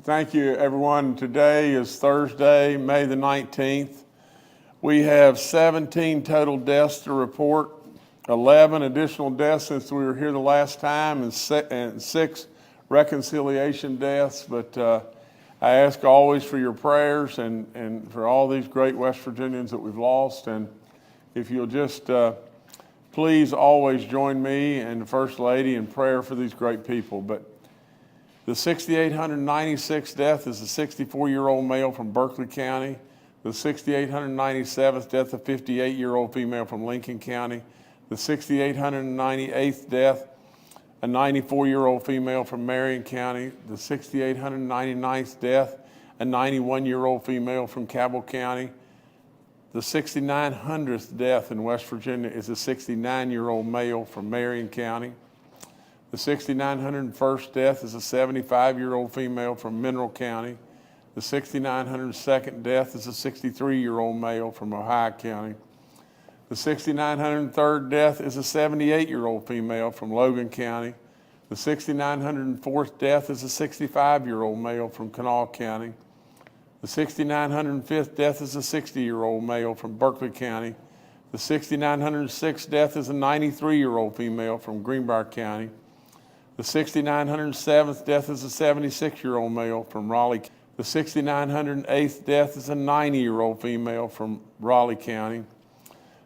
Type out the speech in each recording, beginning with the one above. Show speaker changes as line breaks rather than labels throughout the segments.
Thank you, everyone. Today is Thursday, May the 19th. We have 17 total deaths to report, 11 additional deaths since we were here the last time, and 6 reconciliation deaths. But I ask always for your prayers and for all these great West Virginians that we've lost. And if you'll just please always join me and the First Lady in prayer for these great people. But the 6,896th death is a 64-year-old male from Berkeley County. The 6,897th death, a 58-year-old female from Lincoln County. The 6,898th death, a 94-year-old female from Marion County. The 6,899th death, a 91-year-old female from Cabell County. The 6,900th death in West Virginia is a 69-year-old male from Marion County. The 6,901st death is a 75-year-old female from Mineral County. The 6,902nd death is a 63-year-old male from Ohio County. The 6,903rd death is a 78-year-old female from Logan County. The 6,904th death is a 65-year-old male from Kanawha County. The 6,905th death is a 60-year-old male from Berkeley County. The 6,906th death is a 93-year-old female from Greenbrier County. The 6,907th death is a 76-year-old male from Raleigh. The 6,908th death is a 90-year-old female from Raleigh County.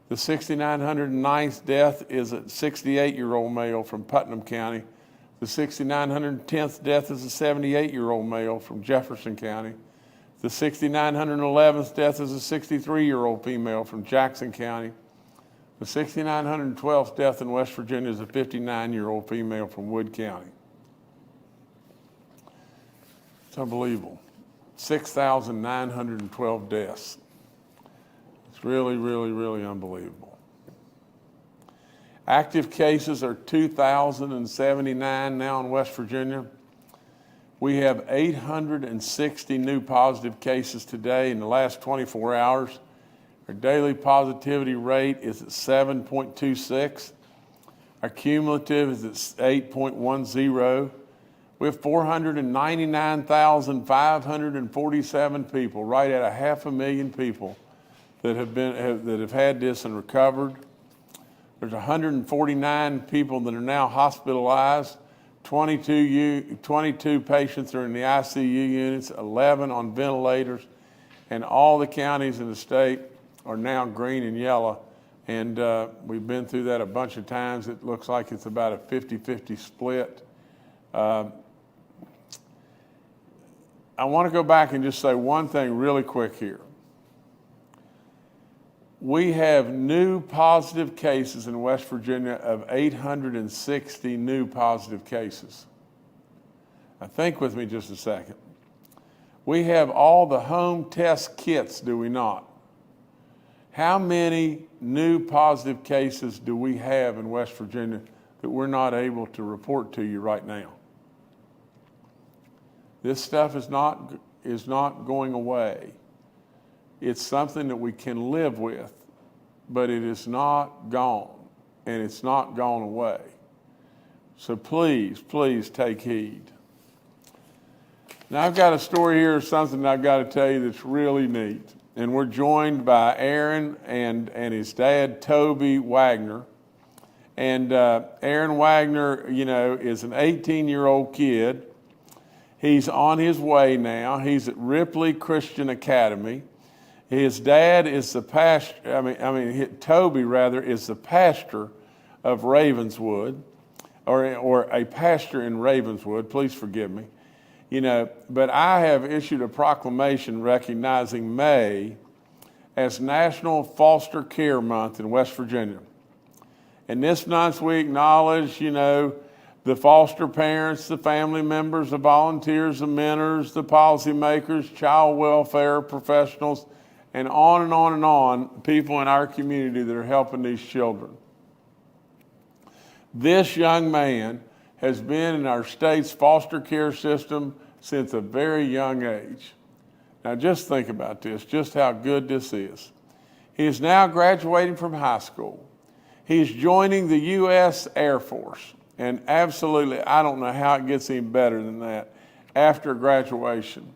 The 6,909th death is a 68-year-old male from Putnam County. The 6,910th death is a 78-year-old male from Jefferson County. The 6,911th death is a 63-year-old female from Jackson County. The 6,912th death in West Virginia is a 59-year-old female from Wood County. It's unbelievable. 6,912 deaths. It's really, really, really unbelievable. Active cases are 2,079 now in West Virginia. We have 860 new positive cases today in the last 24 hours. Our daily positivity rate is at 7.26. Our cumulative is at 8.10. We have 499,547 people, right at 500,000 people that have had this and recovered. There's 149 people that are now hospitalized. 22 patients are in the ICU units, 11 on ventilators, and all the counties in the state are now green and yellow. And we've been through that a bunch of times. It looks like it's about a 50-50 split. I want to go back and just say one thing really quick here. We have new positive cases in West Virginia of 860 new positive cases. Now think with me just a second. We have all the home test kits, do we not? How many new positive cases do we have in West Virginia that we're not able to report to you right now? This stuff is not going away. It's something that we can live with, but it is not gone, and it's not gone away. So please, please take heed. Now I've got a story here of something I've got to tell you that's really neat. And we're joined by Aaron and his dad, Toby Wagner. And Aaron Wagner, is an 18-year-old kid. He's on his way now. He's at Ripley Christian Academy. His dad is the pastor, Toby rather, is the pastor of Ravenswood, or a pastor in Ravenswood, please forgive me. But I have issued a proclamation recognizing May as National Foster Care Month in West Virginia. And this month we acknowledge, the foster parents, the family members, the volunteers, the mentors, the policymakers, child welfare professionals, and on and on and on, people in our community that are helping these children. This young man has been in our state's foster care system since a very young age. Now just think about this, just how good this is. He is now graduating from high school. He's joining the U.S. Air Force. And absolutely, I don't know how it gets any better than that. after graduation.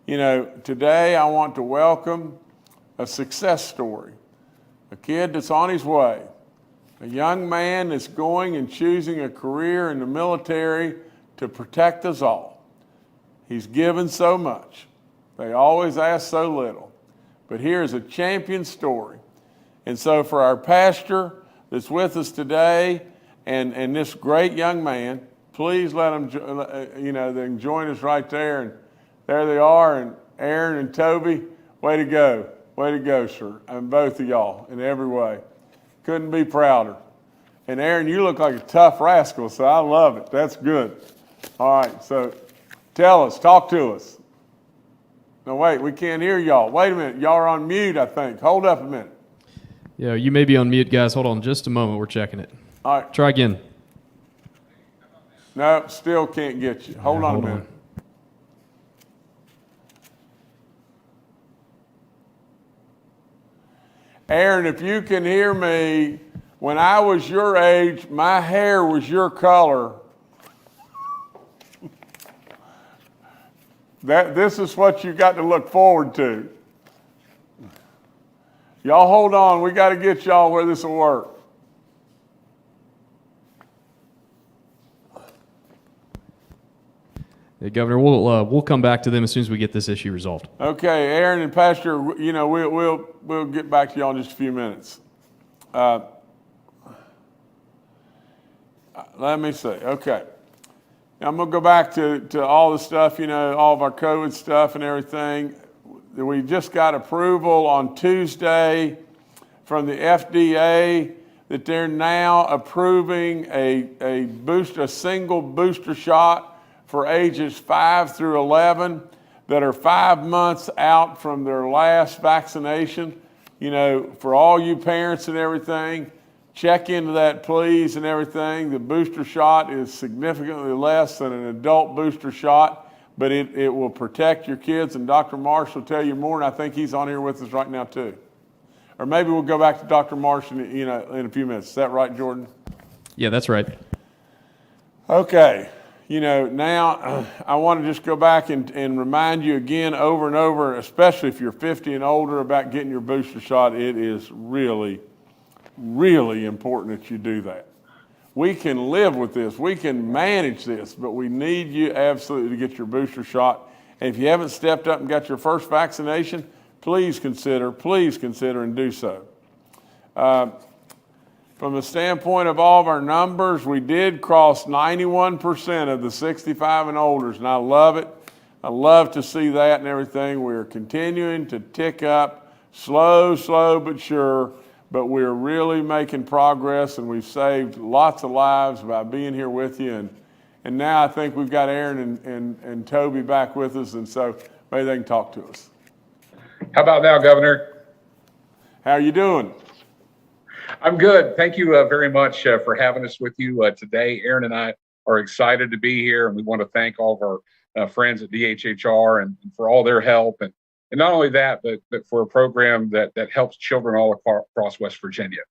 You know, today I want to welcome a success story, a kid that's on his way, a young man that's going and choosing a career in the military to protect us all. He's given so much. They always ask so little. But here's a champion story. And so for our pastor that's with us today and this great young man, please let them, they can join us right there. And there they are. And Aaron and Toby, way to go. Way to go, sir. And both of y'all in every way. Couldn't be prouder. And Aaron, you look like a tough rascal, so I love it. That's good. All right, so tell us, talk to us. No, wait, we can't hear y'all. Wait a minute, y'all are on mute, I think. Hold up a minute.
Yeah, you may be on mute, guys. Hold on just a moment. We're checking it.
All right.
Try again.
No, still can't get you. Hold on a minute. Aaron, if you can hear me, when I was your age, my hair was your color. This is what you got to look forward to. Y'all hold on. We got to get y'all where this will work.
Yeah, Governor, we'll come back to them as soon as we get this issue resolved.
Okay, Aaron and Pastor, we'll get back to y'all in just a few minutes. Let me see. Okay. Now I'm going to go back to all the stuff, all of our COVID stuff and everything. We just got approval on Tuesday from the FDA that they're now approving a single booster shot for ages 5 through 11 that are 5 months out from their last vaccination. For all you parents and everything, check into that, please, and everything. The booster shot is significantly less than an adult booster shot, but it will protect your kids, and Dr. Marsh will tell you more, and I think he's on here with us right now, too. Or maybe we'll go back to Dr. Marsh in a few minutes. Is that right, Jordan?
Yeah, that's right.
Okay. Now I want to just go back and remind you again over and over, especially if you're 50 and older, about getting your booster shot. It is really, really important that you do that. We can live with this. We can manage this, but we need you absolutely to get your booster shot. And if you haven't stepped up and got your first vaccination, please consider and do so. From the standpoint of all of our numbers, we did cross 91% of the 65 and olders, and I love it. I love to see that and everything. We're continuing to tick up, slow but sure, but we're really making progress, and we've saved lots of lives by being here with you. And now I think we've got Aaron and Toby back with us, and so maybe they can talk to us.
How about now, Governor?
How are you doing?
I'm good. Thank you very much for having us with you today. Aaron and I are excited to be here, and we want to thank all of our friends at DHHR and for all their help. And not only that, but for a program that helps children all across West Virginia.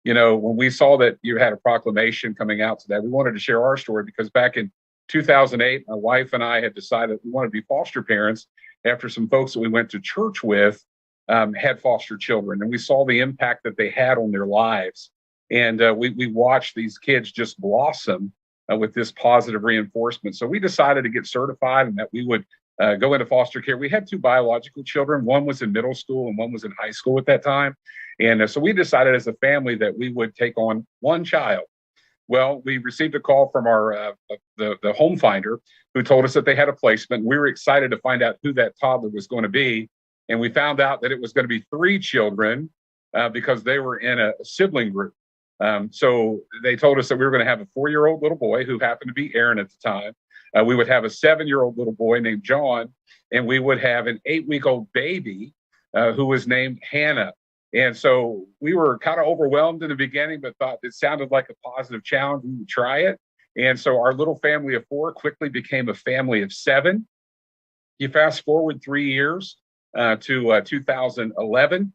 When we saw that you had a proclamation coming out today, we wanted to share our story because back in 2008, my wife and I had decided we wanted to be foster parents after some folks that we went to church with had foster children, and we saw the impact that they had on their lives. And we watched these kids just blossom with this positive reinforcement. So we decided to get certified and that we would go into foster care. We had 2 biological children. One was in middle school and one was in high school at that time. And so we decided as a family that we would take on 1 child. Well, we received a call from our the home finder who told us that they had a placement. We were excited to find out who that toddler was going to be. And we found out that it was going to be 3 children because they were in a sibling group. So they told us that we were going to have a 4-year-old little boy who happened to be Aaron at the time. We would have a 7-year-old little boy named John, and we would have an 8-week-old baby who was named Hannah. And so we were kind of overwhelmed in the beginning, but thought it sounded like a positive challenge. We would try it. And so our little family of 4 quickly became a family of 7. You fast forward 3 years to 2011.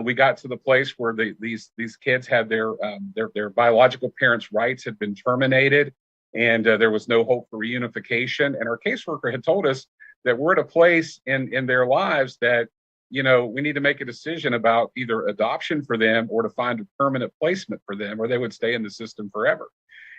We got to the place where these kids had their biological parents' rights had been terminated. and there was no hope for reunification. And our caseworker had told us that we're at a place in their lives that, we need to make a decision about either adoption for them or to find a permanent placement for them, or they would stay in the system forever.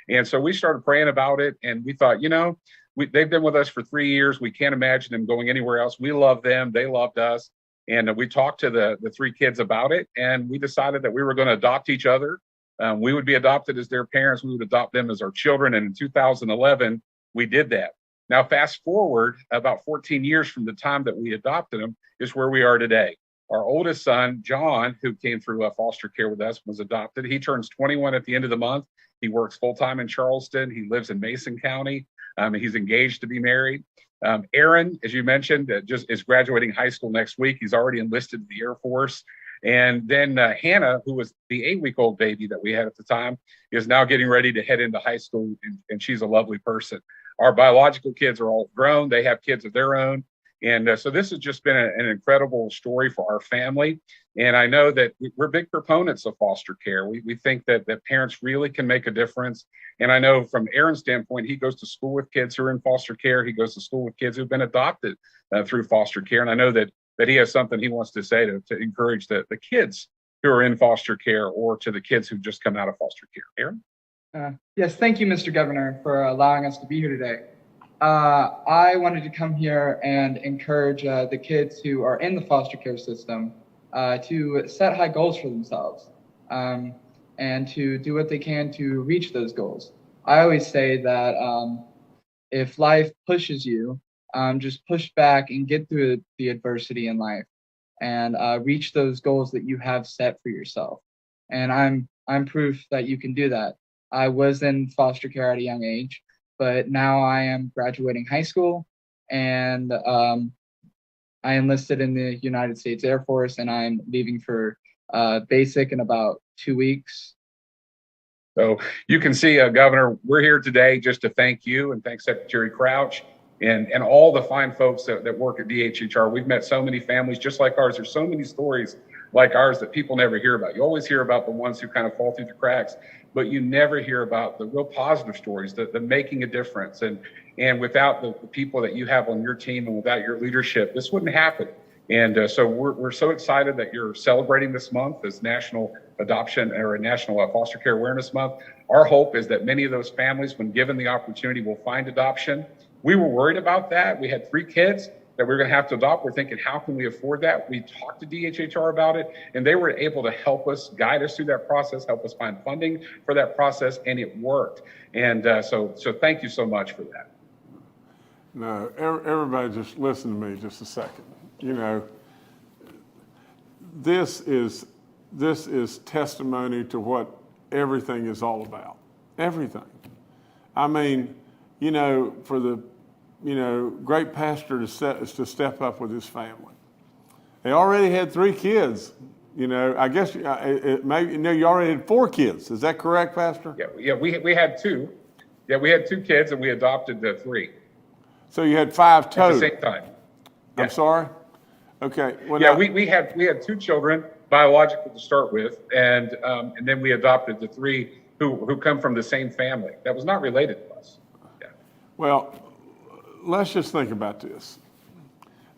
And so we started praying about it, and we thought, they've been with us for 3 years. We can't imagine them going anywhere else. We love them. They loved us. And we talked to the 3 kids about it, and we decided that we were going to adopt each other. We would be adopted as their parents. We would adopt them as our children. And in 2011, we did that. Now, fast forward about 14 years from the time that we adopted them is where we are today. Our oldest son, John, who came through foster care with us, was adopted. He turns 21 at the end of the month. He works full-time in Charleston. He lives in Mason County. He's engaged to be married. Aaron, as you mentioned, just is graduating high school next week. He's already enlisted in the Air Force. And then Hannah, who was the 8-week-old baby that we had at the time, is now getting ready to head into high school, and she's a lovely person. Our biological kids are all grown. They have kids of their own. And so this has just been an incredible story for our family. And I know that we're big proponents of foster care. We think that parents really can make a difference. And I know from Aaron's standpoint, he goes to school with kids who are in foster care. He goes to school with kids who've been adopted through foster care. And I know that he has something he wants to say to encourage the kids who are in foster care, or to the kids who've just come out of foster care. Aaron?
Yes, thank you, Mr. Governor, for allowing us to be here today. I wanted to come here and encourage the kids who are in the foster care system to set high goals for themselves and to do what they can to reach those goals. I always say that if life pushes you, just push back and get through the adversity in life and reach those goals that you have set for yourself. And I'm proof that you can do that. I was in foster care at a young age, but now I am graduating high school, and I enlisted in the United States Air Force, and I'm leaving for basic in about 2 weeks.
So you can see, Governor, we're here today just to thank you and thank Secretary Crouch and all the fine folks that work at DHHR. We've met so many families just like ours. There's so many stories like ours that people never hear about. You always hear about the ones who kind of fall through the cracks, but you never hear about the real positive stories, the making a difference. And without the people that you have on your team and without your leadership, this wouldn't happen. And so we're so excited that you're celebrating this month as National Adoption or National Foster Care Awareness Month. Our hope is that many of those families, when given the opportunity, will find adoption. We were worried about that. We had 3 kids that we were going to have to adopt. We're thinking, how can we afford that? We talked to DHHR about it, and they were able to help us, guide us through that process, help us find funding for that process, and it worked. And so thank you so much for that.
No, everybody just listen to me just a second. This is testimony to what everything is all about. Everything. I mean, for the great pastor to step up with his family. They already had 3 kids. I guess maybe you already had 4 kids. Is that correct, Pastor?
Yeah, we had 2. Yeah, we had 2 kids and we adopted 3.
So you had 5 total
at the same time. Yeah.
I'm sorry. Okay.
Well, yeah, we had 2 children, biological to start with, and then we adopted the 3 who come from the same family that was not related to us. Yeah.
Well, let's just think about this.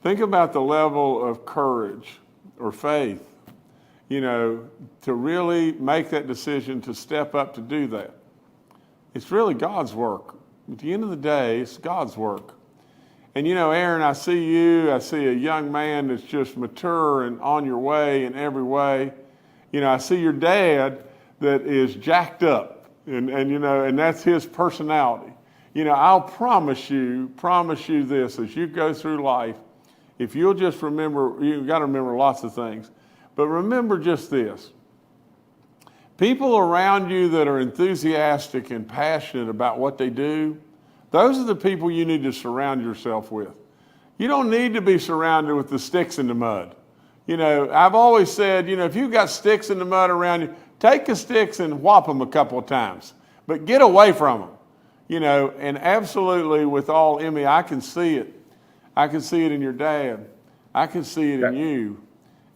Think about the level of courage or faith, to really make that decision to step up to do that. It's really God's work. At the end of the day, it's God's work. And Aaron, I see a young man that's just mature and on your way in every way. I see your dad that is jacked up and that's his personality. I'll promise you this, as you go through life, if you'll just remember, you've got to remember lots of things, but remember just this. People around you that are enthusiastic and passionate about what they do, those are the people you need to surround yourself with. You don't need to be surrounded with the sticks in the mud. I've always said, if you've got sticks in the mud around you, take the sticks and whop them a couple of times, but get away from them. And absolutely with all Emmy, I can see it. I can see it in your dad. I can see it in you.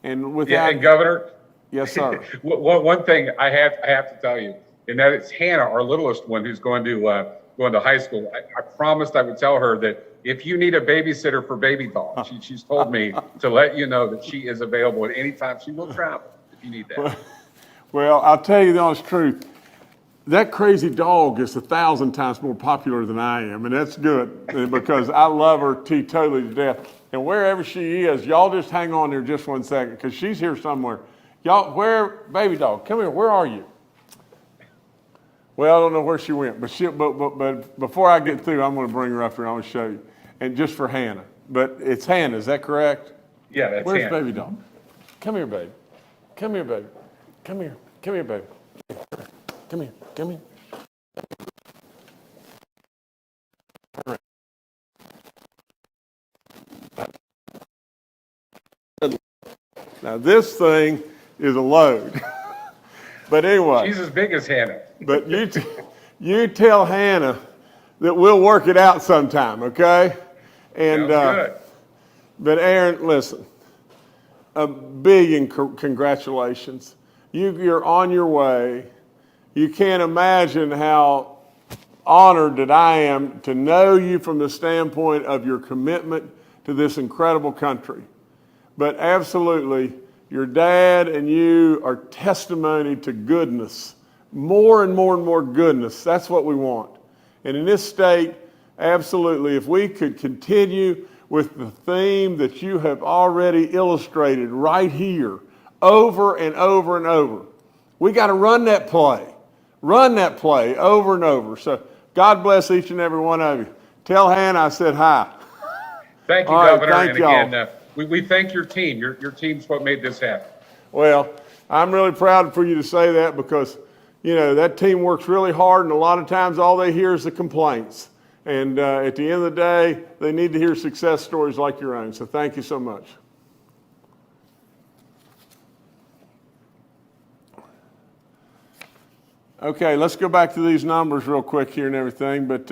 And without,
yeah, and Governor.
Yes, sir.
One thing I have to tell you, and that it's Hannah, our littlest one, who's going to going to high school. I promised I would tell her that if you need a babysitter for baby doll, she's told me to let you know that she is available at any time. She will travel if you need that.
Well, I'll tell you the honest truth. That crazy dog is 1,000 times more popular than I am, and that's good because I love her totally to death. And wherever she is, y'all just hang on there just 1 second because she's here somewhere. Y'all, baby dog, come here. Where are you? Well, I don't know where she went, but before I get through, I'm going to bring her up here. I want to show you, and just for Hannah. But it's Hannah. Is that correct?
Yeah, that's
Where's
Hannah.
baby dog? Come here, baby. Come here, baby. Come here. Come here, baby. Come here. Come here. Now this thing is a load. But anyway.
She's as big as Hannah.
But you tell Hannah that we'll work it out sometime, okay? And
Sounds good.
But Aaron, listen, a big congratulations. You're on your way. You can't imagine how honored that I am to know you from the standpoint of your commitment to this incredible country. But absolutely, your dad and you are testimony to goodness. More and more and more goodness. That's what we want. And in this state, absolutely, if we could continue with the theme that you have already illustrated right here, over and over and over. We got to run that play over and over. So God bless each and every one of you. Tell Hannah I said hi.
Thank you,
All right,
Governor.
thank
And
y'all.
again, we thank your team. Your team's what made this happen.
Well, I'm really proud for you to say that because, you know, that team works really hard and a lot of times all they hear is the complaints. And at the end of the day, they need to hear success stories like your own. So thank you so much. Okay, let's go back to these numbers real quick here and everything. But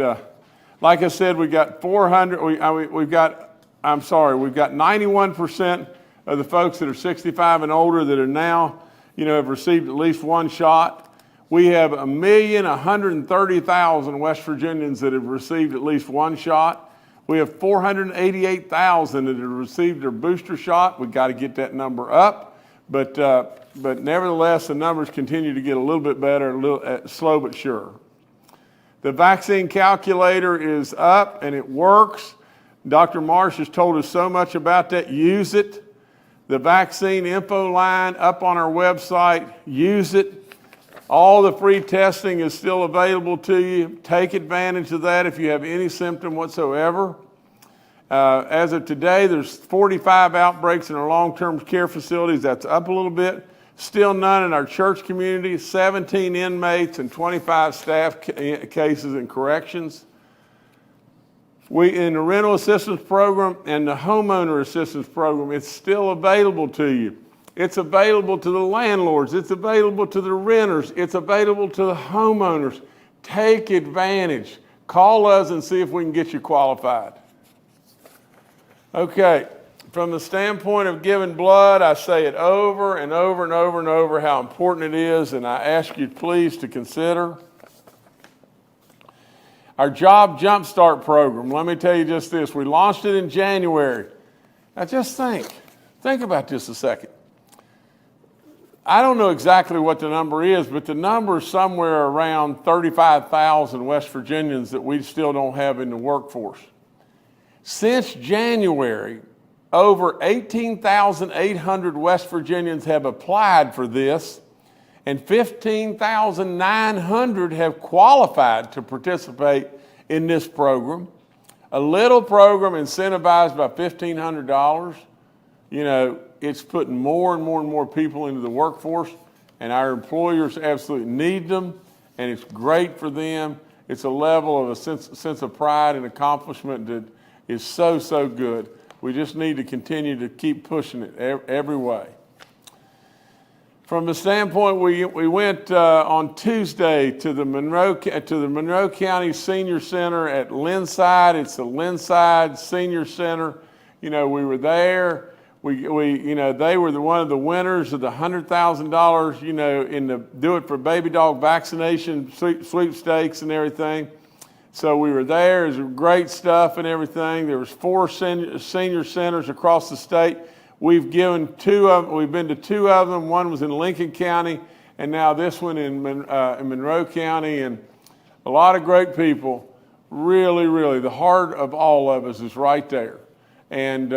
like I said, we got 91% of the folks that are 65 and older that are now, have received at least one shot. We have 1,130,000 West Virginians that have received at least one shot. We have 488,000 that have received their booster shot. We've got to get that number up, but nevertheless, the numbers continue to get a little bit better, a little slow but sure. The vaccine calculator is up and it works. Dr. Marsh has told us so much about that. Use it. The vaccine info line up on our website. Use it. All the free testing is still available to you. Take advantage of that if you have any symptom whatsoever. As of today, there's 45 outbreaks in our long-term care facilities. That's up a little bit. Still none in our church community. 17 inmates and 25 staff cases in corrections. In the rental assistance program and the homeowner assistance program, it's still available to you. It's available to the landlords. It's available to the renters. It's available to the homeowners. Take advantage. Call us and see if we can get you qualified. Okay, from the standpoint of giving blood, I say it over and over and over and over how important it is, and I ask you please to consider our Job Jumpstart program. Let me tell you just this. We launched it in January. Now just think about this a second. I don't know exactly what the number is, but the number is somewhere around 35,000 West Virginians that we still don't have in the workforce. Since January, over 18,800 West Virginians have applied for this, and 15,900 have qualified to participate in this program. A little program incentivized by $1,500. It's putting more and more and more people into the workforce, and our employers absolutely need them, and it's great for them. It's a level of a sense of pride and accomplishment that is so, so good. We just need to continue to keep pushing it every way. From the standpoint, we went on Tuesday to the Monroe County Senior Center at Linside. It's the Linside Senior Center. We were there. They were one of the winners of the $100,000, in the Do It for Baby Dog vaccination sweepstakes and everything. So we were there. It was great stuff and everything. There was 4 senior centers across the state. We've been to 2 of them. One was in Lincoln County, and now this one in Monroe County. And a lot of great people. Really, really, the heart of all of us is right there. And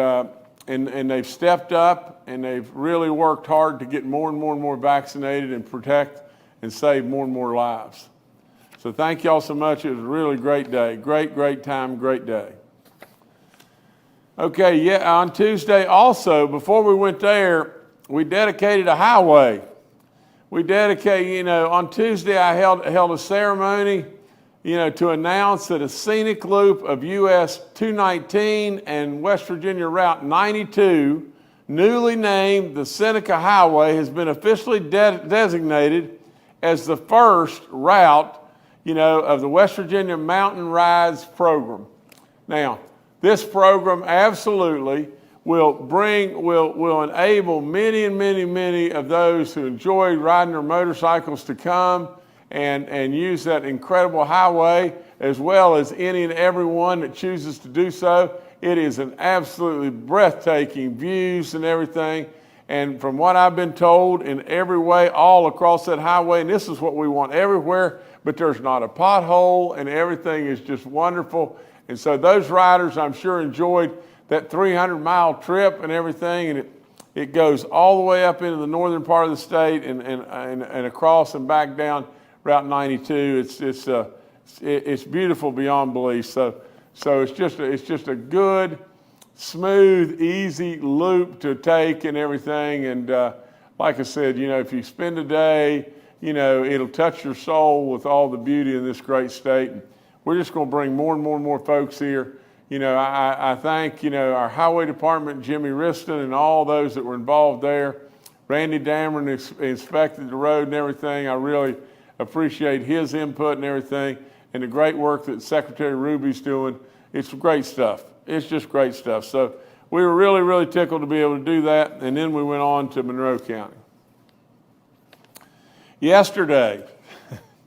they've stepped up, and they've really worked hard to get more and more and more vaccinated and protect and save more and more lives. So thank y'all so much. It was a really great day. Great time, great day. Okay, yeah, on Tuesday also, before we went there, we dedicated a highway. On Tuesday I held a ceremony, to announce that a scenic loop of US 219 and West Virginia Route 92, newly named the Seneca Highway, has been officially designated as the first route, of the West Virginia Mountain Rides program. Now, this program absolutely will enable many of those who enjoy riding their motorcycles to come and use that incredible highway, as well as any and everyone that chooses to do so. It is an absolutely breathtaking views and everything. And from what I've been told, in every way, all across that highway, and this is what we want everywhere, but there's not a pothole, and everything is just wonderful. And so those riders, I'm sure, enjoyed that 300-mile trip and everything, and it goes all the way up into the northern part of the state and across and back down Route 92. It's beautiful beyond belief. So it's just a good, smooth, easy loop to take and everything. And like I said, if you spend a day, it'll touch your soul with all the beauty in this great state. And we're just going to bring more and more folks here. I thank, our highway department, Jimmy Riston, and all those that were involved there. Randy Dameron inspected the road and everything. I really appreciate his input and everything, and the great work that Secretary Ruby's doing. It's great stuff. It's just great stuff. So we were really tickled to be able to do that. And then we went on to Monroe County. Yesterday,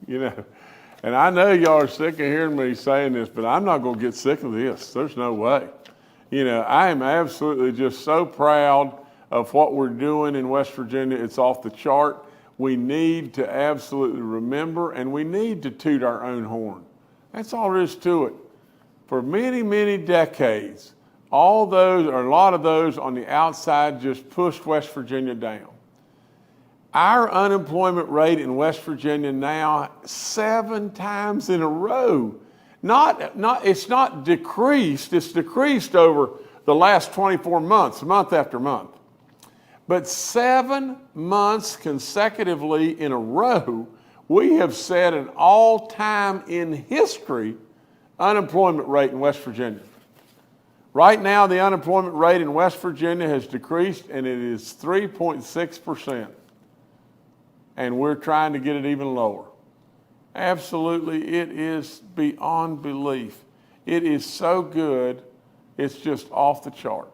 and I know y'all are sick of hearing me saying this, but I'm not going to get sick of this. There's no way. I am absolutely just so proud of what we're doing in West Virginia. It's off the chart. We need to absolutely remember, and we need to toot our own horn. That's all there is to it. For many decades, a lot of those on the outside just pushed West Virginia down. Our unemployment rate in West Virginia now 7 times in a row. It's not decreased. It's decreased over the last 24 months, month after month. But 7 months consecutively in a row, we have set an all-time in history unemployment rate in West Virginia. Right now, the unemployment rate in West Virginia has decreased, and it is 3.6%. And we're trying to get it even lower. Absolutely, it is beyond belief. It is so good, it's just off the chart.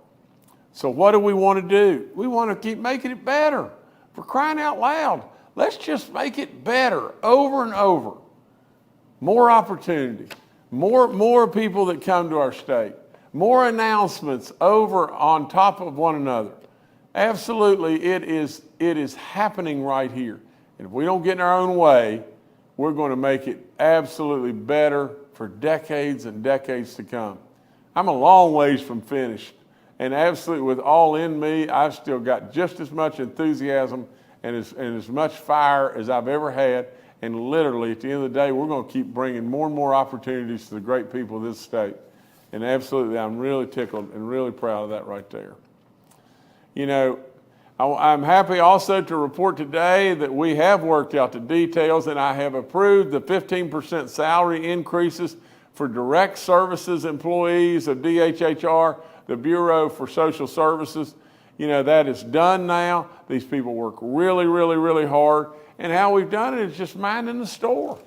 So what do we want to do? We want to keep making it better. For crying out loud, let's just make it better over and over. More opportunity, more people that come to our state, more announcements over on top of one another. Absolutely, it is happening right here. And if we don't get in our own way, we're going to make it absolutely better for decades and decades to come. I'm a long ways from finished. And absolutely, with all in me, I've still got just as much enthusiasm and as much fire as I've ever had. And literally, at the end of the day, we're going to keep bringing more and more opportunities to the great people of this state. And absolutely, I'm really tickled and really proud of that right there. I'm happy also to report today that we have worked out the details, and I have approved the 15% salary increases for direct services employees of DHHR, the Bureau for Social Services. That is done now. These people work really hard. And how we've done it is just minding the store.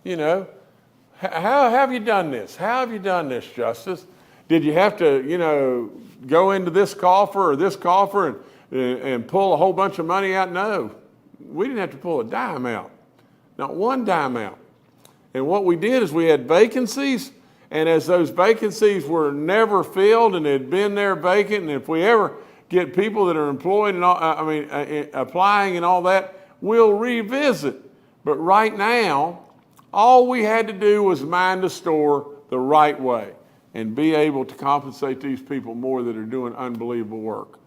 How have you done this? How have you done this, Justice? Did you have to, go into this coffer or this coffer and pull a whole bunch of money out? No, we didn't have to pull a dime out, not one dime out. And what we did is we had vacancies, and as those vacancies were never filled and had been there vacant, and if we ever get people that are employed and all, applying and all that, we'll revisit. But right now, all we had to do was mind the store the right way and be able to compensate these people more that are doing unbelievable work.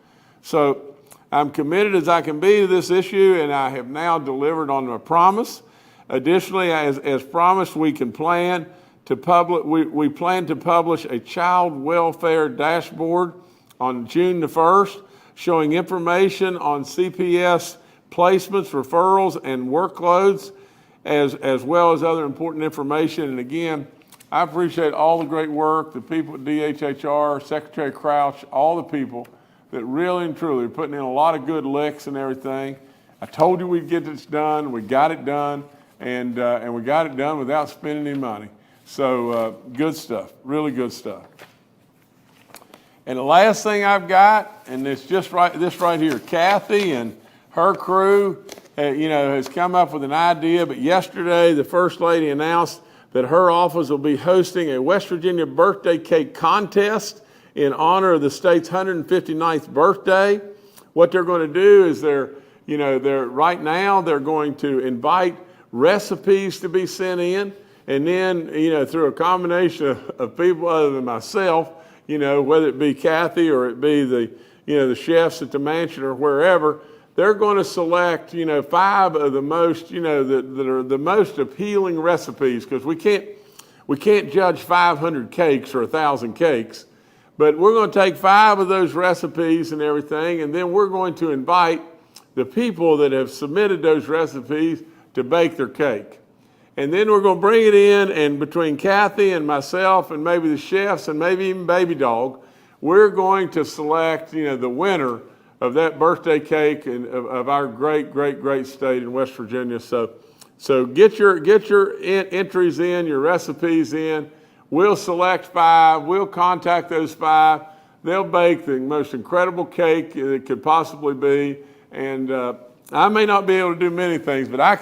So I'm committed as I can be to this issue, and I have now delivered on my promise. Additionally, as promised, we plan to publish a child welfare dashboard on June the 1st, showing information on CPS placements, referrals, and workloads, as well as other important information. And again, I appreciate all the great work, the people at DHHR, Secretary Crouch, all the people that really and truly are putting in a lot of good licks and everything. I told you we'd get this done. We got it done, and we got it done without spending any money. So good stuff, really good stuff. And the last thing I've got, and it's just this right here, Kathy and her crew, has come up with an idea. But yesterday, the First Lady announced that her office will be hosting a West Virginia birthday cake contest in honor of the state's 159th birthday. What they're going to do is right now they're going to invite recipes to be sent in, and then through a combination of people other than myself, whether it be Kathy or it be the chefs at the mansion or wherever, they're going to select 5 of the most that are the most appealing recipes, because we can't judge 500 cakes or 1,000 cakes. But we're going to take 5 of those recipes and everything, and then we're going to invite the people that have submitted those recipes to bake their cake. And then we're going to bring it in, and between Kathy and myself and maybe the chefs and maybe even Baby Dog, we're going to select, the winner of that birthday cake and of our great, great, great state in West Virginia. So get your entries in, your recipes in. We'll select 5. We'll contact those 5. They'll bake the most incredible cake it could possibly be. And I may not be able to do many things, but I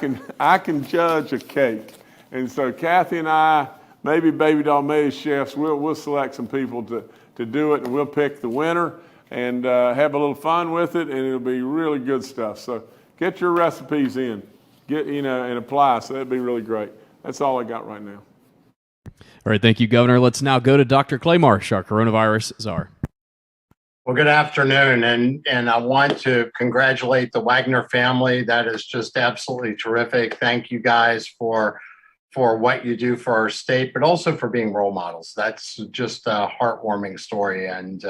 can judge a cake. And so Kathy and I, maybe Baby Doll, maybe chefs, we'll select some people to do it, and we'll pick the winner and have a little fun with it, and it'll be really good stuff. So get your recipes in, and apply. So that'd be really great. That's all I got right now.
All right, thank you, Governor. Let's now go to Dr. Clay Marsh, our coronavirus czar.
Well, good afternoon, and I want to congratulate the Wagner family. That is just absolutely terrific. Thank you guys for what you do for our state, but also for being role models. That's just a heartwarming story, and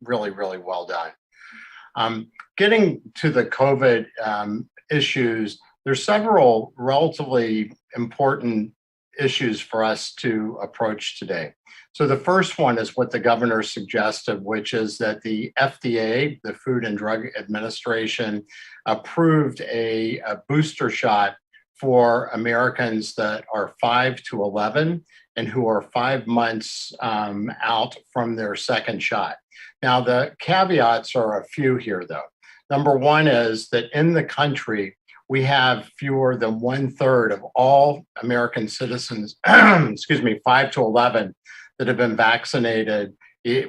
really, really well done. Getting to the COVID issues, there's several relatively important issues for us to approach today. So the first one is what the governor suggested, which is that the FDA, the Food and Drug Administration, approved a booster shot for Americans that are 5 to 11 and who are 5 months out from their second shot. Now, the caveats are a few here, though. Number one is that in the country, we have fewer than 1/3 of all American citizens, 5 to 11, that have been vaccinated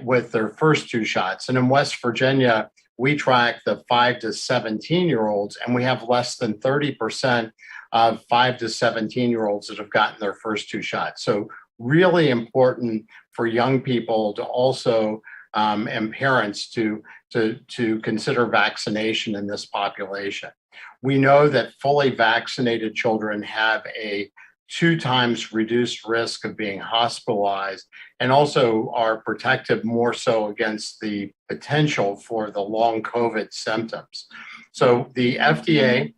with their first 2 shots. And in West Virginia, we track the 5 to 17-year-olds, and we have less than 30% of 5 to 17-year-olds that have gotten their first 2 shots. So really important for young people to also, and parents to consider vaccination in this population. We know that fully vaccinated children have a 2 times reduced risk of being hospitalized, and also are protected more so against the potential for the long COVID symptoms. So the FDA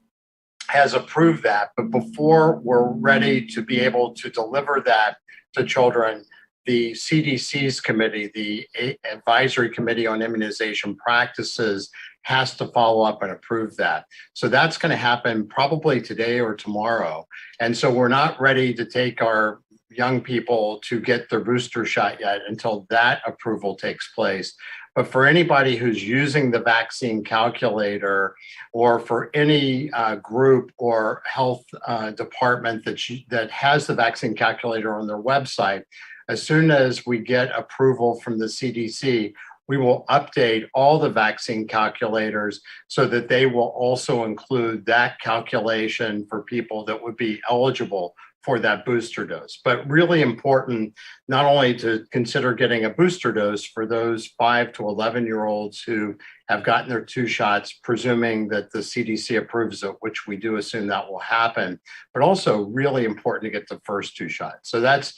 has approved that, but before we're ready to be able to deliver that to children, the CDC's committee, the Advisory Committee on Immunization Practices, has to follow up and approve that. So that's going to happen probably today or tomorrow. And so we're not ready to take our young people to get their booster shot yet until that approval takes place. But for anybody who's using the vaccine calculator, or for any group or health department that has the vaccine calculator on their website, as soon as we get approval from the CDC, we will update all the vaccine calculators so that they will also include that calculation for people that would be eligible for that booster dose. But really important, not only to consider getting a booster dose for those 5 to 11-year-olds who have gotten their 2 shots, presuming that the CDC approves it, which we do assume that will happen, but also really important to get the first 2 shots. So that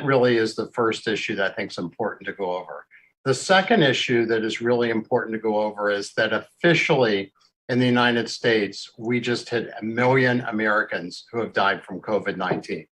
really is the first issue that I think is important to go over. The second issue that is really important to go over is that officially in the United States, we just hit 1 million Americans who have died from COVID-19.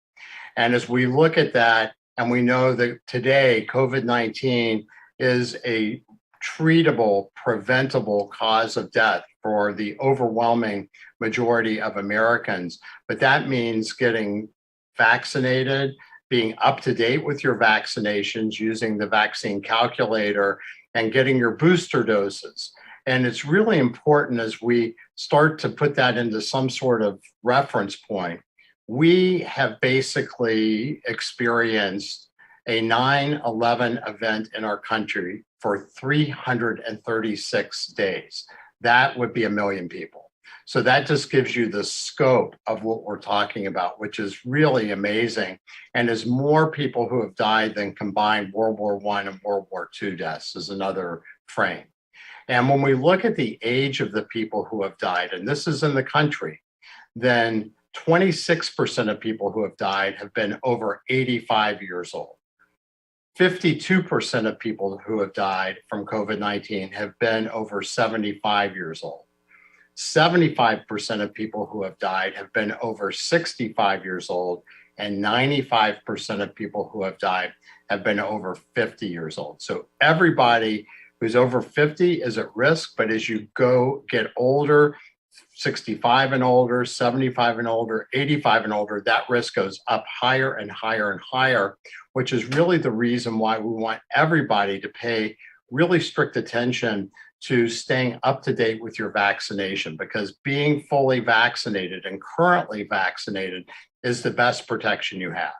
And as we look at that, and we know that today COVID-19 is a treatable, preventable cause of death for the overwhelming majority of Americans, but that means getting vaccinated, being up to date with your vaccinations, using the vaccine calculator, and getting your booster doses. And it's really important as we start to put that into some sort of reference point. We have basically experienced a 9/11 event in our country for 336 days. That would be 1 million people. So that just gives you the scope of what we're talking about, which is really amazing. And is more people who have died than combined World War I and World War II deaths is another frame. And when we look at the age of the people who have died, and this is in the country, then 26% of people who have died have been over 85 years old. 52% of people who have died from COVID-19 have been over 75 years old. 75% of people who have died have been over 65 years old, and 95% of people who have died have been over 50 years old. So everybody who's over 50 is at risk, but as you get older, 65 and older, 75 and older, 85 and older, that risk goes up higher and higher and higher, which is really the reason why we want everybody to pay really strict attention to staying up to date with your vaccination, because being fully vaccinated and currently vaccinated is the best protection you have.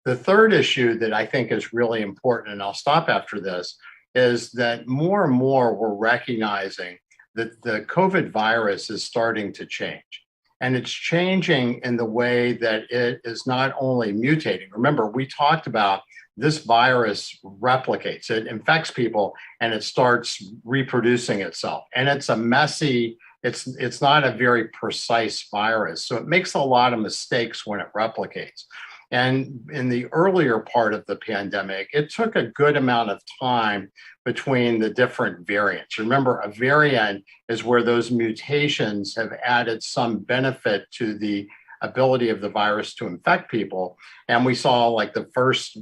The third issue that I think is really important, and I'll stop after this, is that more and more we're recognizing that the COVID virus is starting to change. And it's changing in the way that it is not only mutating. Remember, we talked about this virus replicates, it infects people, and it starts reproducing itself. And it's a messy, it's not a very precise virus. So it makes a lot of mistakes when it replicates. And in the earlier part of the pandemic, it took a good amount of time between the different variants. Remember, a variant is where those mutations have added some benefit to the ability of the virus to infect people. And we saw like the first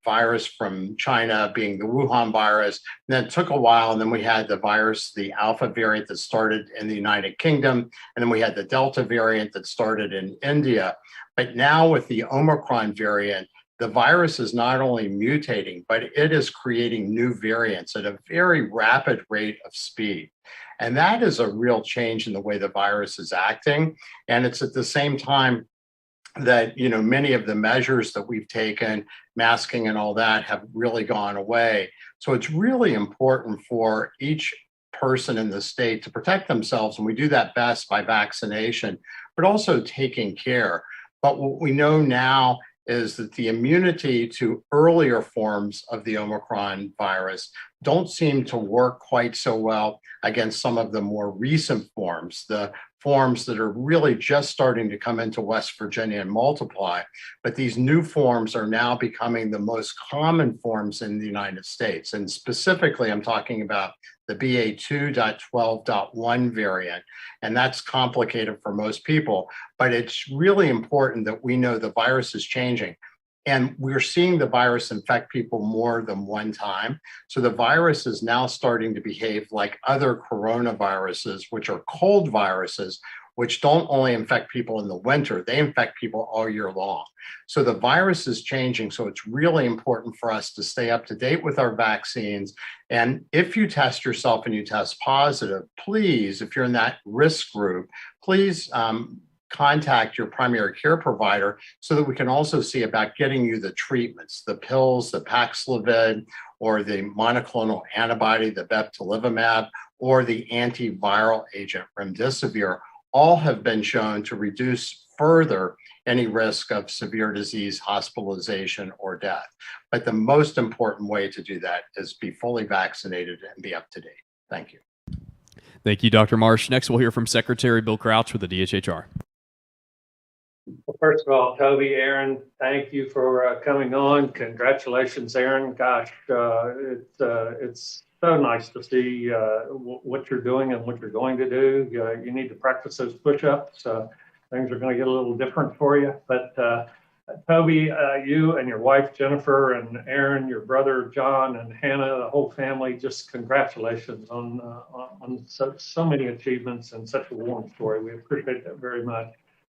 virus from China being the Wuhan virus. And then it took a while, and then we had the virus, the Alpha variant that started in the United Kingdom. And then we had the Delta variant that started in India. But now with the Omicron variant, the virus is not only mutating, but it is creating new variants at a very rapid rate of speed. And that is a real change in the way the virus is acting. And it's at the same time that, many of the measures that we've taken, masking and all that, have really gone away. So it's really important for each person in the state to protect themselves. And we do that best by vaccination, but also taking care. But what we know now is that the immunity to earlier forms of the Omicron virus don't seem to work quite so well against some of the more recent forms, the forms that are really just starting to come into West Virginia and multiply. But these new forms are now becoming the most common forms in the United States. And specifically, I'm talking about the BA.2.12.1 variant. And that's complicated for most people, but it's really important that we know the virus is changing. And we're seeing the virus infect people more than one time. So the virus is now starting to behave like other coronaviruses, which are cold viruses, which don't only infect people in the winter, they infect people all year long. So the virus is changing. So it's really important for us to stay up to date with our vaccines. And if you test yourself and you test positive, please, if you're in that risk group, please contact your primary care provider so that we can also see about getting you the treatments, the pills, the Paxlovid, or the monoclonal antibody, the bebtelovimab, or the antiviral agent remdesivir. All have been shown to reduce further any risk of severe disease, hospitalization, or death. But the most important way to do that is be fully vaccinated and be up to date. Thank you.
Thank you, Dr. Marsh. Next, we'll hear from Secretary Bill Crouch with the DHHR.
Well, first of all, Toby, Aaron, thank you for coming on. Congratulations, Aaron. Gosh, it's so nice to see what you're doing and what you're going to do. You need to practice those push-ups. Things are going to get a little different for you. But Toby, you and your wife, Jennifer, and Aaron, your brother, John, and Hannah, the whole family, just congratulations on so many achievements and such a warm story. We appreciate that very much.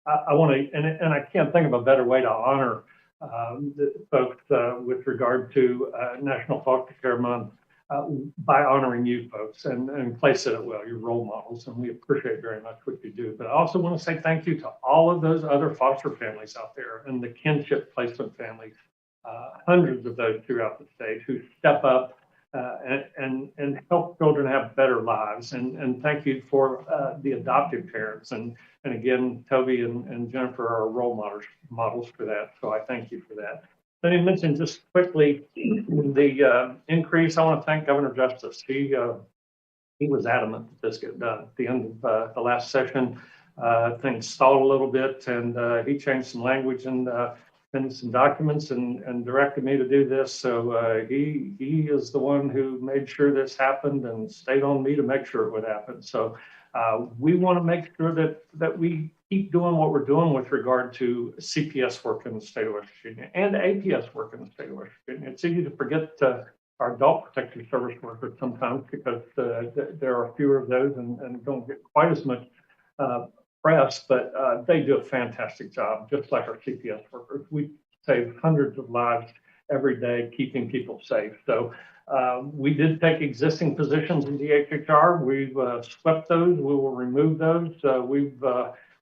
I want to, and I can't think of a better way to honor the folks with regard to National Foster Care Month by honoring you folks, and Clay said it well, you're role models, and we appreciate very much what you do. But I also want to say thank you to all of those other foster families out there and the kinship placement families, hundreds of those throughout the state who step up and help children have better lives. And thank you for the adoptive parents. And again, Toby and Jennifer are role models for that. So I thank you for that. Let me mention just quickly the increase. I want to thank Governor Justice. He was adamant that this get done. At the end of the last session, things stalled a little bit, and he changed some language and some documents and directed me to do this. So he is the one who made sure this happened and stayed on me to make sure it would happen. So we want to make sure that we keep doing what we're doing with regard to CPS work in the state of West Virginia and APS work in the state of West Virginia. It's easy to forget our adult protective service workers sometimes because there are fewer of those and don't get quite as much press, but they do a fantastic job, just like our CPS workers. We save hundreds of lives every day, keeping people safe. So we did take existing positions in DHHR. We've swept those. We will remove those.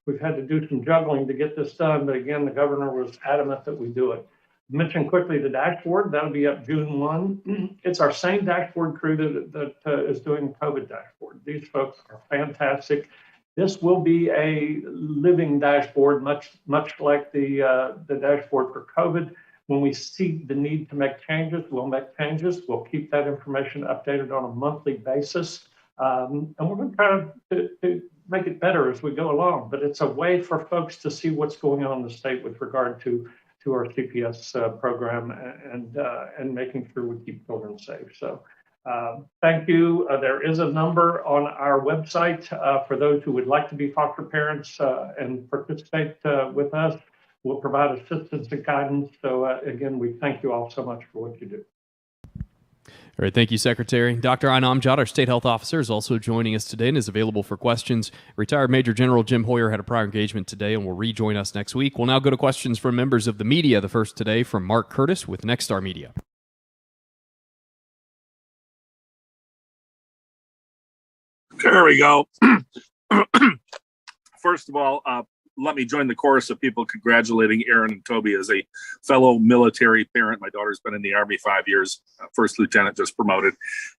We've had to do some juggling to get this done, but again, the governor was adamant that we do it. Mention quickly the dashboard. That'll be up June 1. It's our same dashboard crew that is doing COVID dashboard. These folks are fantastic. This will be a living dashboard, much like the dashboard for COVID. When we see the need to make changes, we'll make changes. We'll keep that information updated on a monthly basis. And we're going to try to make it better as we go along. But it's a way for folks to see what's going on in the state with regard to our CPS program and making sure we keep children safe. So thank you. There is a number on our website for those who would like to be foster parents and participate with us. We'll provide assistance and guidance. So again, we thank you all so much for what you do.
All right, thank you, Secretary. Dr. Inamjad, our State Health Officer, is also joining us today and is available for questions. Retired Major General Jim Hoyer had a prior engagement today and will rejoin us next week. We'll now go to questions from members of the media. The first today from Mark Curtis with Nexstar Media.
There we go. First of all, let me join the chorus of people congratulating Aaron and Toby as a fellow military parent. My daughter's been in the Army 5 years, first lieutenant, just promoted.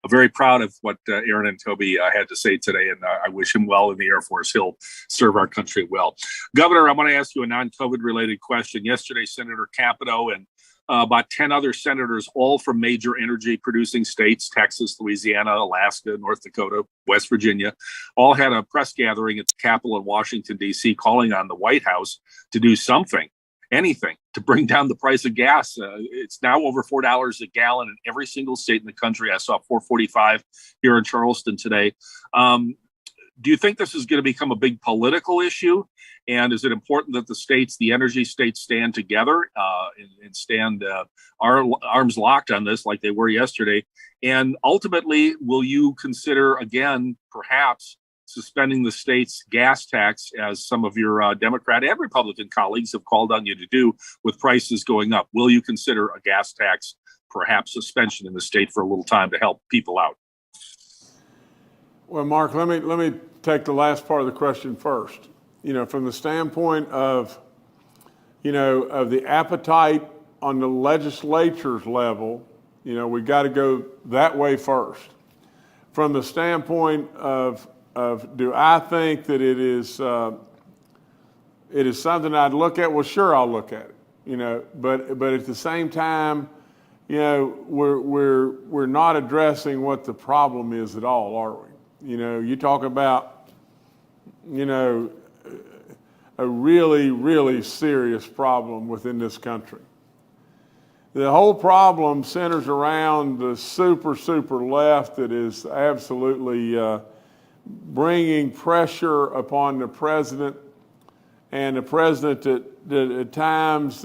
I'm very proud of what Aaron and Toby had to say today, and I wish him well in the Air Force. He'll serve our country well. Governor, I want to ask you a non-COVID related question. Yesterday, Senator Capito and about 10 other senators, all from major energy producing states, Texas, Louisiana, Alaska, North Dakota, West Virginia, all had a press gathering at the Capitol in Washington, D.C., calling on the White House to do something, anything, to bring down the price of gas. It's now over $4 a gallon in every single state in the country. I saw $4.45 here in Charleston today. Do you think this is going to become a big political issue? And is it important that the states, the energy states, stand together and stand arms locked on this like they were yesterday? And ultimately, will you consider, again, perhaps suspending the state's gas tax, as some of your Democrat and Republican colleagues have called on you to do with prices going up. Will you consider a gas tax, perhaps suspension in the state for a little time to help people out?
Well, Mark, let me take the last part of the question first. From the standpoint of, of the appetite on the legislature's level, we got to go that way first. From the standpoint of do I think that it is something I'd look at? Well, sure, I'll look at it. But at the same time, we're not addressing what the problem is at all, are we? You talk about, a really, really serious problem within this country. The whole problem centers around the super left that is absolutely bringing pressure upon the president, and the president that at times,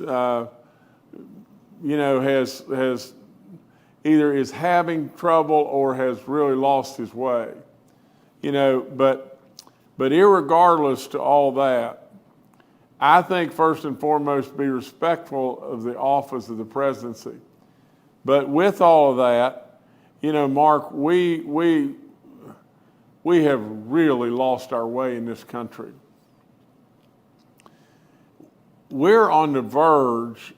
has either is having trouble or has really lost his way. But irregardless to all that, I think first and foremost be respectful of the office of the presidency. But with all of that, Mark, we have really lost our way in this country. We're on the verge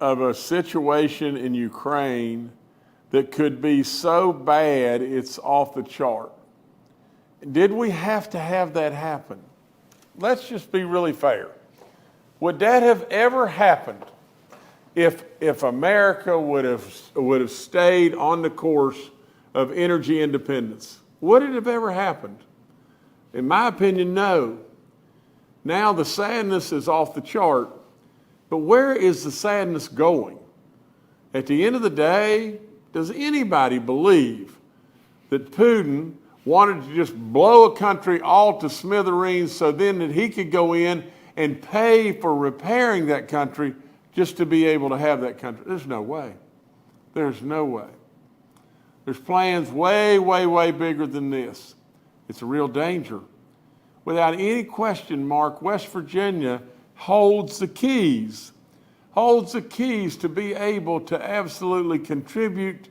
of a situation in Ukraine that could be so bad it's off the chart. Did we have to have that happen? Let's just be really fair. Would that have ever happened if America would have stayed on the course of energy independence? Would it have ever happened? In my opinion, no. Now the sadness is off the chart, but where is the sadness going? At the end of the day, does anybody believe that Putin wanted to just blow a country all to smithereens so then that he could go in and pay for repairing that country just to be able to have that country? There's no way. There's no way. There's plans way, way, way bigger than this. It's a real danger. Without any question, Mark, West Virginia holds the keys to be able to absolutely contribute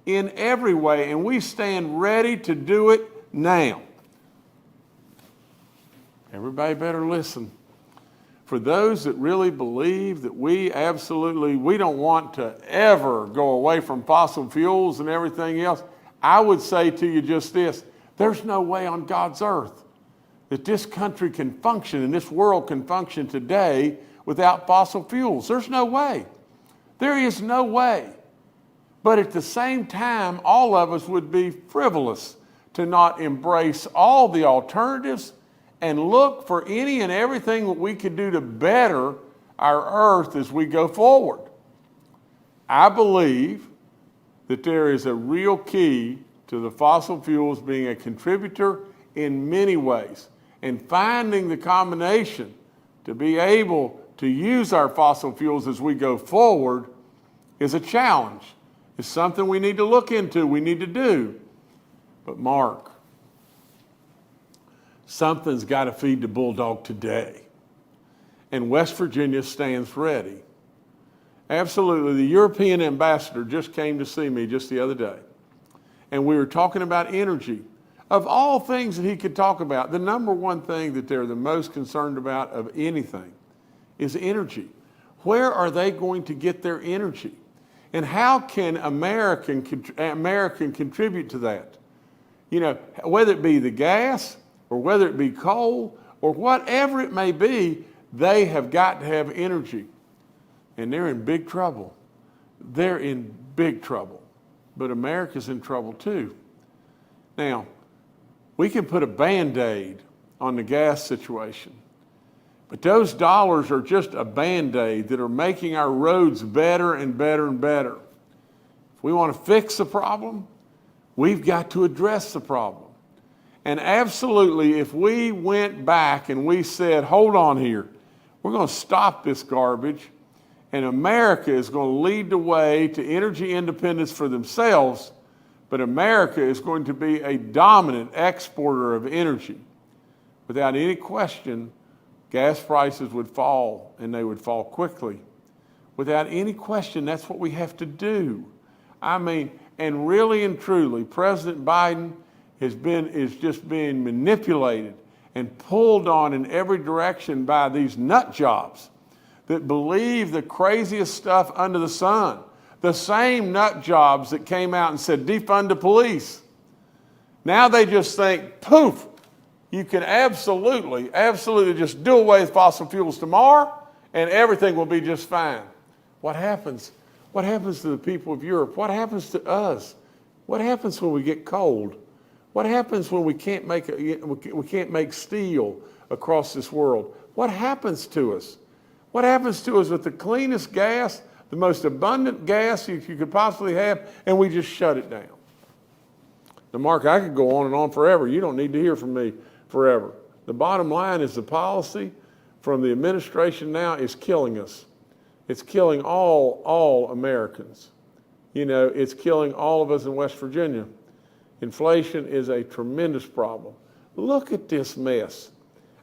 in every way, and we stand ready to do it now. Everybody better listen. For those that really believe that we don't want to ever go away from fossil fuels and everything else, I would say to you just this: there's no way on God's earth that this country can function and this world can function today without fossil fuels. There's no way. There is no way. But at the same time, all of us would be frivolous to not embrace all the alternatives and look for any and everything that we could do to better our earth as we go forward. I believe that there is a real key to the fossil fuels being a contributor in many ways, and finding the combination to be able to use our fossil fuels as we go forward is a challenge. It's something we need to look into, we need to do. But Mark, something's got to feed the bulldog today. And West Virginia stands ready. Absolutely. The European ambassador just came to see me just the other day. And we were talking about energy. Of all things that he could talk about, the number one thing that they're the most concerned about of anything is energy. Where are they going to get their energy? And how can American contribute to that? Whether it be the gas or whether it be coal or whatever it may be, they have got to have energy. And they're in big trouble. They're in big trouble. But America's in trouble too. Now, we can put a Band-Aid on the gas situation, but those dollars are just a Band-Aid that are making our roads better and better and better. If we want to fix the problem, we've got to address the problem. And absolutely, if we went back and we said, hold on here, we're going to stop this garbage, and America is going to lead the way to energy independence for themselves, But America is going to be a dominant exporter of energy. Without any question, gas prices would fall, and they would fall quickly. Without any question, that's what we have to do. I mean, and really and truly, President Biden is just being manipulated and pulled on in every direction by these nut jobs that believe the craziest stuff under the sun. The same nut jobs that came out and said, defund the police. Now they just think, poof, you can absolutely just do away with fossil fuels tomorrow and everything will be just fine. What happens? What happens to the people of Europe? What happens to us? What happens when we get cold? What happens when we can't make steel across this world? What happens to us? What happens to us with the cleanest gas, the most abundant gas you could possibly have, and we just shut it down? Now, Mark, I could go on and on forever. You don't need to hear from me forever. The bottom line is the policy from the administration now is killing us. It's killing all Americans. You know, it's killing all of us in West Virginia. Inflation is a tremendous problem. Look at this mess.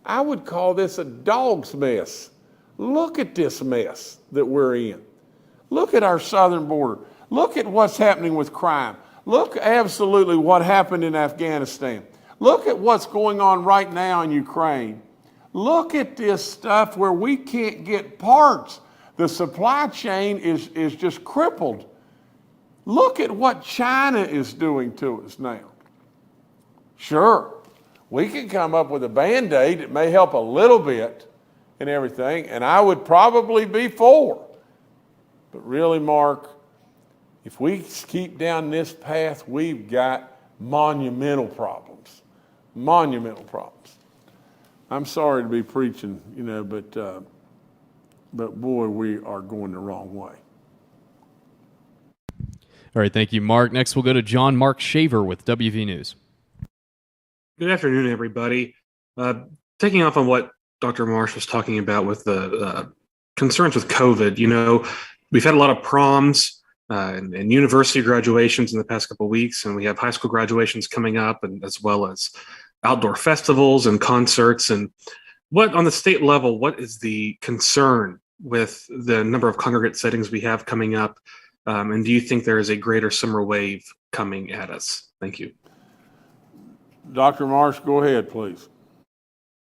I would call this a dog's mess. Look at this mess that we're in. Look at our southern border. Look at what's happening with crime. Look absolutely what happened in Afghanistan. Look at what's going on right now in Ukraine. Look at this stuff where we can't get parts. The supply chain is just crippled. Look at what China is doing to us now. Sure, we can come up with a Band-Aid that may help a little bit and everything, and I would probably be for. But really, Mark, if we keep down this path, we've got monumental problems. Monumental problems. I'm sorry to be preaching, you know, but boy, we are going the wrong way.
All right, thank you, Mark. Next, we'll go to John Mark Shaver with WV News.
Good afternoon, everybody. Taking off on what Dr. Marsh was talking about with the concerns with COVID, you know, we've had a lot of proms and university graduations in the past couple of weeks, and we have high school graduations coming up, and as well as outdoor festivals and concerts. And what, on the state level, what is the concern with the number of congregate settings we have coming up? And do you think there is a greater summer wave coming at us? Thank you.
Dr. Marsh, go ahead, please.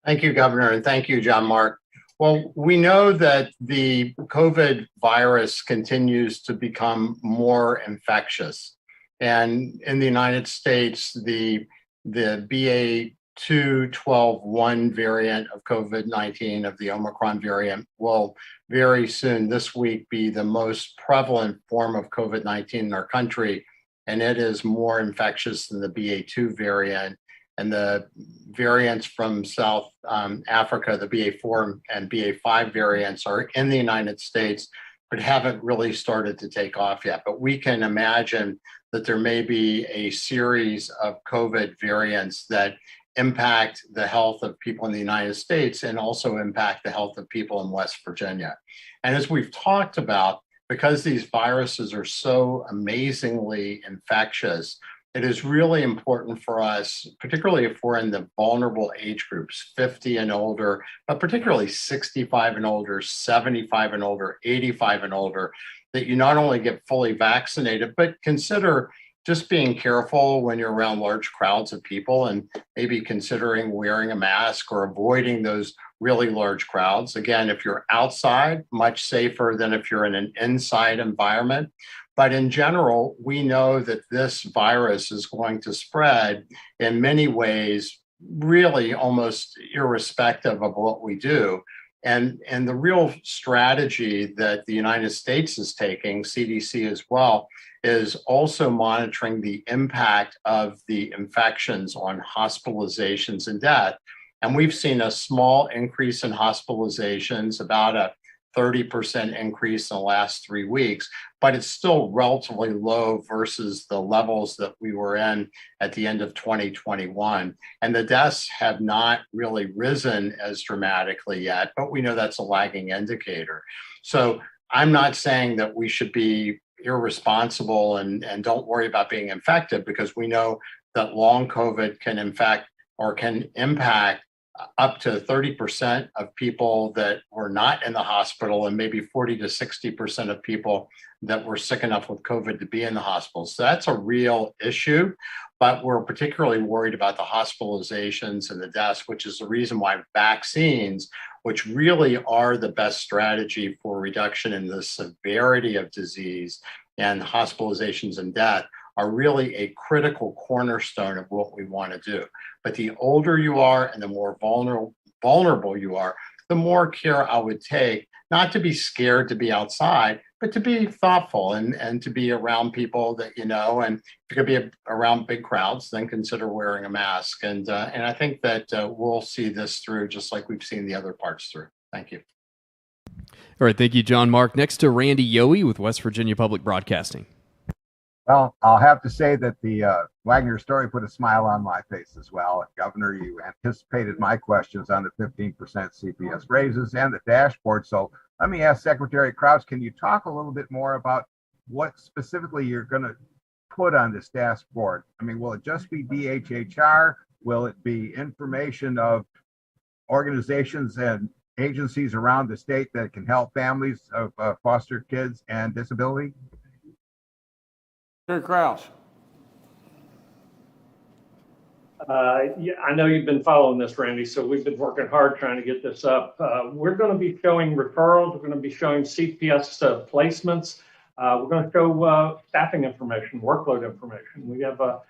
Thank you, Governor, and thank you, John Mark. Well, we know that the COVID virus continues to become more infectious. And in the United States, the BA.2.12.1 variant of COVID-19, of the Omicron variant, will very soon this week be the most prevalent form of COVID-19 in our country. And it is more infectious than the BA.2 variant. And the variants from South Africa, the BA.4 and BA.5 variants, are in the United States, but haven't really started to take off yet. But we can imagine that there may be a series of COVID variants that impact the health of people in the United States and also impact the health of people in West Virginia. And as we've talked about, because these viruses are so amazingly infectious, it is really important for us, particularly if we're in the vulnerable age groups, 50 and older, but particularly 65 and older, 75 and older, 85 and older, that you not only get fully vaccinated, but consider just being careful when you're around large crowds of people and maybe considering wearing a mask or avoiding those really large crowds. Again, if you're outside, much safer than if you're in an inside environment. But in general, we know that this virus is going to spread in many ways, really almost irrespective of what we do. And the real strategy that the United States is taking, CDC as well, is also monitoring the impact of the infections on hospitalizations and death. And we've seen a small increase in hospitalizations, about a 30% increase in the last 3 weeks, but it's still relatively low versus the levels that we were in at the end of 2021. And the deaths have not really risen as dramatically yet, but we know that's a lagging indicator. So I'm not saying that we should be irresponsible and don't worry about being infected, because we know that long COVID can infect or can impact up to 30% of people that were not in the hospital, and maybe 40 to 60% of people that were sick enough with COVID to be in the hospital. So that's a real issue, but we're particularly worried about the hospitalizations and the deaths, which is the reason why vaccines, which really are the best strategy for reduction in the severity of disease and hospitalizations and death, are really a critical cornerstone of what we want to do. But the older you are and the more vulnerable you are, the more care I would take, not to be scared to be outside, but to be thoughtful and to be around people that you know. And if you're going to be around big crowds, then consider wearing a mask. And I think that we'll see this through just like we've seen the other parts through. Thank you.
All right, thank you, John Mark. Next to Randy Yohe with West Virginia Public Broadcasting.
Well, I'll have to say that the Wagner story put a smile on my face as well. Governor, you anticipated my questions on the 15% CPS raises and the dashboard. So let me ask Secretary Crouch, can you talk a little bit more about what specifically you're going to put on this dashboard? I mean, will it just be DHHR? Will it be information of organizations and agencies around the state that can help families of foster kids and disability?
Secretary Crouch.
Yeah, I know you've been following this, Randy, so we've been working hard trying to get this up. We're going to be showing referrals. We're going to be showing CPS placements. We're going to show staffing information, workload information. We have a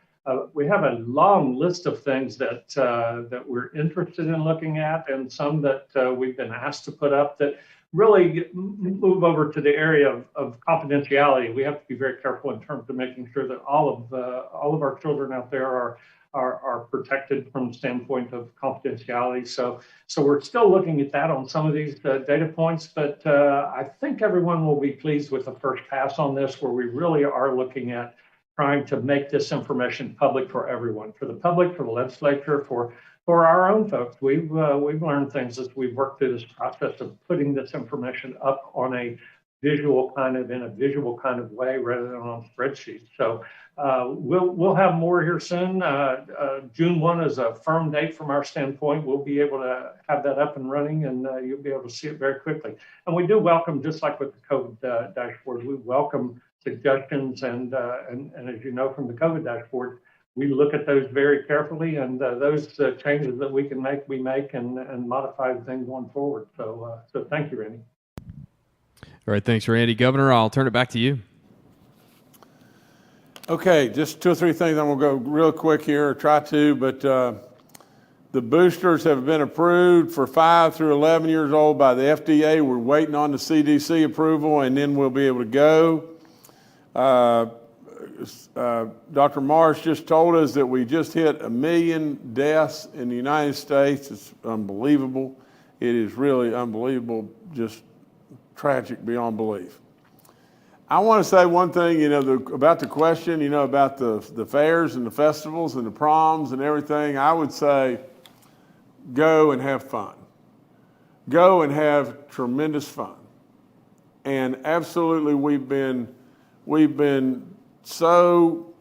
long list of things that we're interested in looking at, and some that we've been asked to put up that really move over to the area of confidentiality. We have to be very careful in terms of making sure that all of our children out there are protected from the standpoint of confidentiality. So we're still looking at that on some of these data points, but I think everyone will be pleased with the first pass on this, where we really are looking at trying to make this information public for everyone, for the public, for the legislature, for our own folks. We've learned things as we've worked through this process of putting this information up on in a visual kind of way rather than on spreadsheets. So we'll have more here soon. June 1 is a firm date from our standpoint. We'll be able to have that up and running, and you'll be able to see it very quickly. And we do welcome, just like with the COVID dashboard, we welcome suggestions, and as you know from the COVID dashboard, we look at those very carefully, and those changes that we can make, we make, and modify the thing going forward. So thank you, Randy.
All right, thanks, Randy. Governor, I'll turn it back to you.
Okay, just 2 or 3 things. I'm going to go real quick here, or try to, but the boosters have been approved for 5 through 11 years old by the FDA. We're waiting on the CDC approval, and then we'll be able to go. Dr. Marsh just told us that we just hit 1 million deaths in the United States. It's unbelievable. It is really unbelievable, just tragic beyond belief. I want to say one thing, about the question, about the fairs and the festivals and the proms and everything. I would say go and have fun. Go and have tremendous fun. And absolutely, we've been so,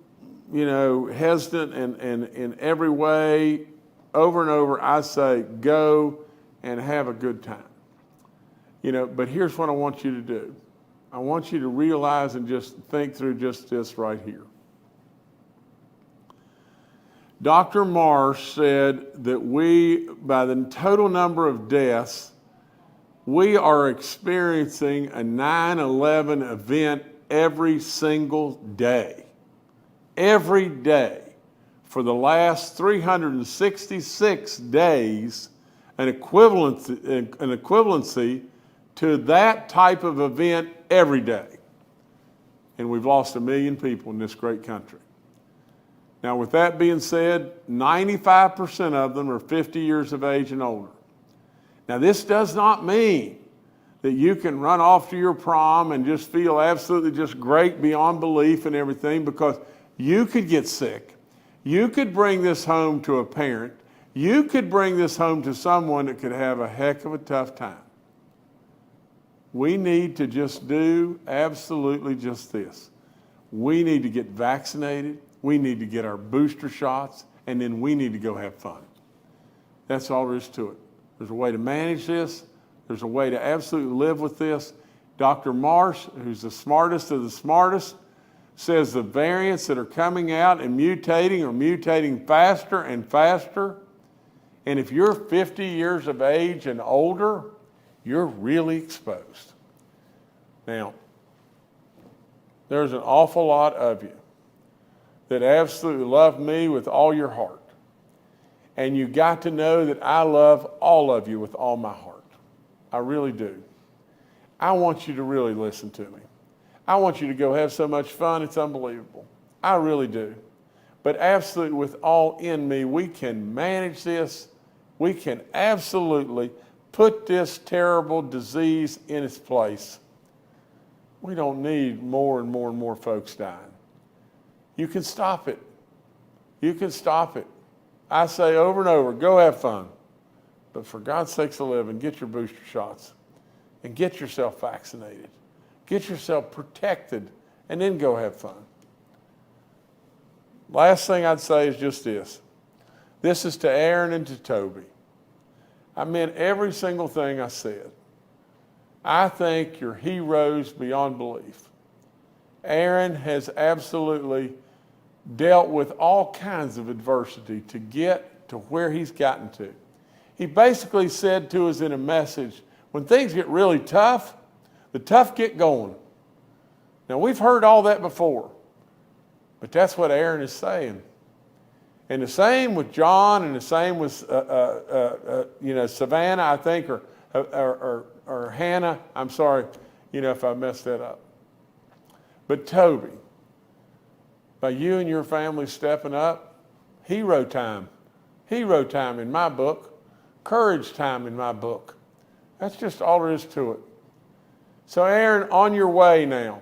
hesitant and in every way, over and over. I say go and have a good time. But here's what I want you to do. I want you to realize and just think through just this right here. Dr. Marsh said that by the total number of deaths, we are experiencing a 9/11 event every single day. Every day. For the last 366 days, an equivalency to that type of event every day. And we've lost 1 million people in this great country. Now, with that being said, 95% of them are 50 years of age and older. Now, this does not mean that you can run off to your prom and just feel absolutely just great beyond belief and everything, because you could get sick. You could bring this home to a parent. You could bring this home to someone that could have a heck of a tough time. We need to just do absolutely just this. We need to get vaccinated. We need to get our booster shots, and then we need to go have fun. That's all there is to it. There's a way to manage this. There's a way to absolutely live with this. Dr. Marsh, who's the smartest of the smartest, says the variants that are coming out and mutating are mutating faster and faster. And if you're 50 years of age and older, you're really exposed. Now, there's an awful lot of you that absolutely love me with all your heart. And you got to know that I love all of you with all my heart. I really do. I want you to really listen to me. I want you to go have so much fun, it's unbelievable. I really do. But absolutely with all in me, we can manage this. We can absolutely put this terrible disease in its place. We don't need more and more and more folks dying. You can stop it. You can stop it. I say over and over, go have fun. But for God's sakes alive, get your booster shots and get yourself vaccinated. Get yourself protected and then go have fun. Last thing I'd say is just this. This is to Aaron and to Toby. I meant every single thing I said. I think you're heroes beyond belief. Aaron has absolutely dealt with all kinds of adversity to get to where he's gotten to. He basically said to us in a message, when things get really tough, the tough get going. Now, we've heard all that before, but that's what Aaron is saying. And the same with John, and the same with Savannah, I think, or Hannah. I'm sorry, if I messed that up. But Toby, by you and your family stepping up, hero time in my book, courage time in my book. That's just all there is to it. So Aaron, on your way now,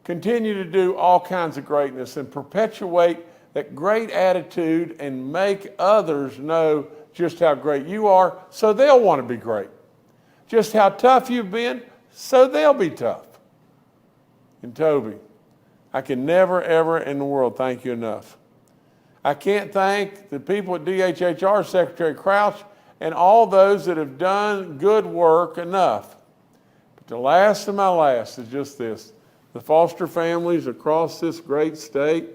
continue to do all kinds of greatness and perpetuate that great attitude and make others know just how great you are so they'll want to be great. Just how tough you've been so they'll be tough. And Toby, I can never, ever in the world thank you enough. I can't thank the people at DHHR, Secretary Crouch, and all those that have done good work enough. But the last of my last is just this. The foster families across this great state,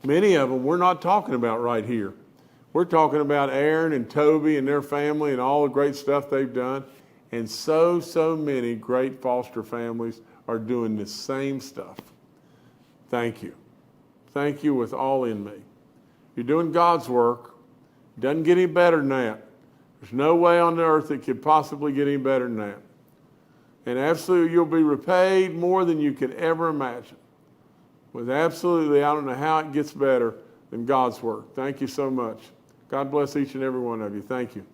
many of them we're not talking about right here. We're talking about Aaron and Toby and their family and all the great stuff they've done. And so many great foster families are doing the same stuff. Thank you. Thank you with all in me. You're doing God's work. It doesn't get any better than that. There's no way on the earth it could possibly get any better than that. And absolutely, you'll be repaid more than you could ever imagine. With absolutely, I don't know how it gets better than God's work. Thank you so much. God bless each and every one of you. Thank you.